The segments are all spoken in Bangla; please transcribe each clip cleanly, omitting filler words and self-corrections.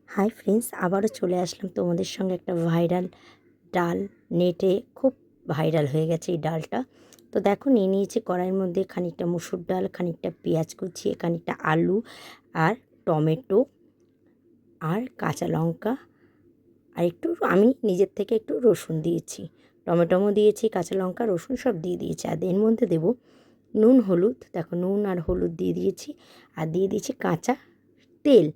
হাই ফ্রেন্ডস, আবারও চলে আসলাম তোমাদের সঙ্গে একটা ভাইরাল ডাল। নেটে খুব ভাইরাল হয়ে গেছে এই ডালটা। তো দেখো, নিয়ে নিয়েছি কড়াইয়ের মধ্যে খানিকটা মুসুর ডাল, খানিকটা পেঁয়াজ কুচিয়ে, খানিকটা আলু আর টমেটো আর কাঁচা লঙ্কা আর একটু আমি নিজের থেকে একটু রসুন দিয়েছি, টমেটোও দিয়েছি, কাঁচা লঙ্কা রসুন সব দিয়ে দিয়েছি। আর এর মধ্যে দেবো নুন হলুদ। দেখো, নুন আর হলুদ দিয়ে দিয়েছি আর দিয়ে দিয়েছি কাঁচা তেল।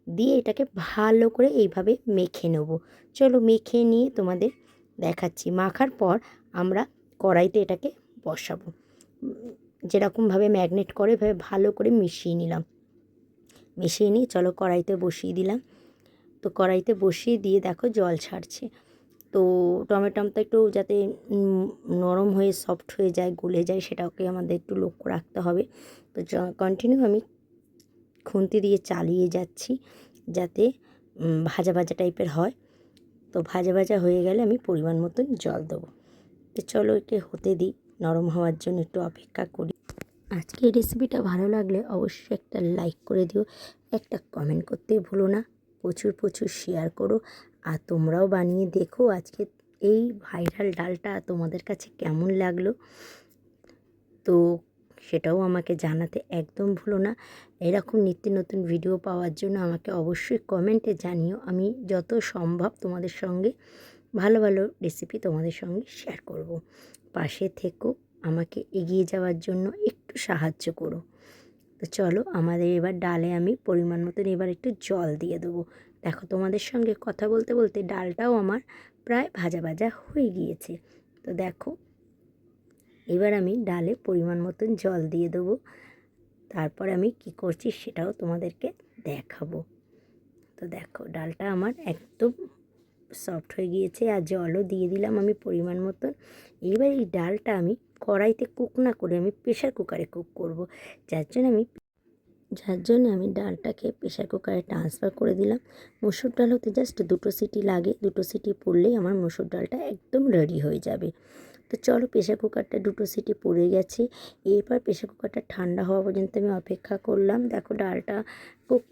দিয়ে এটাকে ভালো করে এইভাবে মেখে নেব। চলো মেখে নিয়ে তোমাদের দেখাচ্ছি। মাখার পর আমরা কড়াইতে এটাকে বসাবো। যেরকমভাবে ম্যাগনেট করে এভাবে ভালো করে মিশিয়ে নিলাম। মিশিয়ে নিয়ে চলো কড়াইতে বসিয়ে দিলাম। তো কড়াইতে বসিয়ে দিয়ে দেখো জল ছাড়ছে। তো টমেটোটা একটু যাতে নরম হয়ে সফট হয়ে যায়, গলে যায়, সেটাকে আমাদের একটু লক্ষ্য রাখতে হবে। তো কন্টিনিউ আমি খুন্তি দিয়ে চালিয়ে যাচ্ছি যাতে ভাজা ভাজা টাইপের হয়। তো ভাজা ভাজা হয়ে গেলে আমি পরিমাণ মতন জল দেবো। তো চলো একে হতে দিই, নরম হওয়ার জন্য একটু অপেক্ষা করি। আজকে এই রেসিপিটা ভালো লাগলে অবশ্যই একটা লাইক করে দিও, একটা কমেন্ট করতে ভুলো না, প্রচুর প্রচুর শেয়ার করো। আর তোমরাও বানিয়ে দেখো আজকে এই ভাইরাল ডালটা তোমাদের কাছে কেমন লাগলো। তো সেটাও আমাকে জানাতে একদম ভুলো না। এরকম নিত্য নতুন ভিডিও পাওয়ার জন্য আমাকে অবশ্যই কমেন্টে জানিও। আমি যত সম্ভব তোমাদের সঙ্গে ভালো ভালো রেসিপি তোমাদের সঙ্গে শেয়ার করব। পাশে থেকো, আমাকে এগিয়ে যাওয়ার জন্য একটু সাহায্য করো। তো চলো আমাদের এবার ডালে আমি পরিমাণ মতন এবার একটু জল দিয়ে দেবো। দেখো, তোমাদের সঙ্গে কথা বলতে বলতে ডালটাও আমার প্রায় ভাজা ভাজা হয়ে গিয়েছে। তো দেখো, এবার আমি ডালে পরিমাণ মতন জল দিয়ে দেবো। তারপর আমি কি করছি সেটাও তোমাদেরকে দেখাবো। তো দেখো, ডালটা আমার একদম সফট হয়ে গিয়েছে আর জলও দিয়ে দিলাম আমি পরিমাণ মতন। এবার এই ডালটা আমি কড়াইতে কুক না করে আমি প্রেশার কুকারে কুক করব। যার জন্য আমি ডালটাকে প্রেশার কুকারে ট্রান্সফার করে দিলাম। মসুর ডাল হতে জাস্ট 2টো সিটি লাগে, 2টো সিটি পড়লেই আমার মসুর ডালটা একদম রেডি হয়ে যাবে। তো চলো, প্রেশার কুকারটা 2টো সিটি পড়ে গেছে। এরপর প্রেশার কুকারটা ঠান্ডা হওয়া পর্যন্ত আমি অপেক্ষা করলাম। দেখো, ডালটা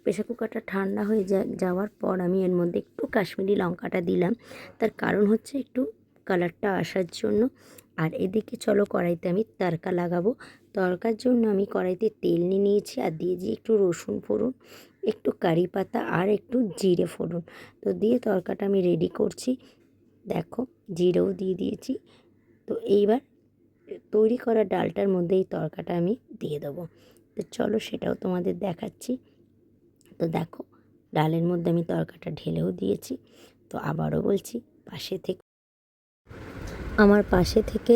প্রেশার কুকারটা ঠান্ডা হয়ে যাওয়ার পর আমি এর মধ্যে একটু কাশ্মীরি লঙ্কাটা দিলাম। তার কারণ হচ্ছে একটু কালারটা আসার জন্য। আর এদিকে চলো কড়াইতে আমি তড়কা লাগাবো। তড়কার জন্য আমি কড়াইতে তেল নিয়ে নিয়েছি আর দিয়েছি একটু রসুন ফোড়ন, একটু কারি পাতা আর একটু জিরে ফোড়ন। তো দিয়ে তড়কাটা আমি রেডি করছি। দেখো, জিরেও দিয়ে দিয়েছি। তো এইবার তৈরি করা ডালটার মধ্যে এই তড়কাটা আমি দিয়ে দেবো। তো চলো সেটাও তোমাদের দেখাচ্ছি। তো দেখো, ডালের মধ্যে আমি তড়কাটা ঢেলেও দিয়েছি। তো আবারও বলছি, আমার পাশে থেকে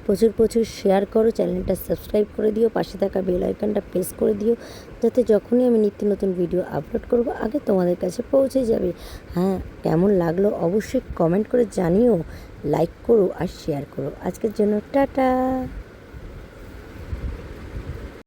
প্রচুর প্রচুর শেয়ার করো, চ্যানেলটা সাবস্ক্রাইব করে দিও, পাশে থাকা বেল আইকনটা প্রেস করে দিও, যাতে যখনই আমি নিত্য নতুন ভিডিও আপলোড করব আগে তোমাদের কাছে পৌঁছে যাবে। হ্যাঁ, কেমন লাগলো অবশ্যই কমেন্ট করে জানিও, লাইক করো আর শেয়ার করো। আজকের জন্য টাটা।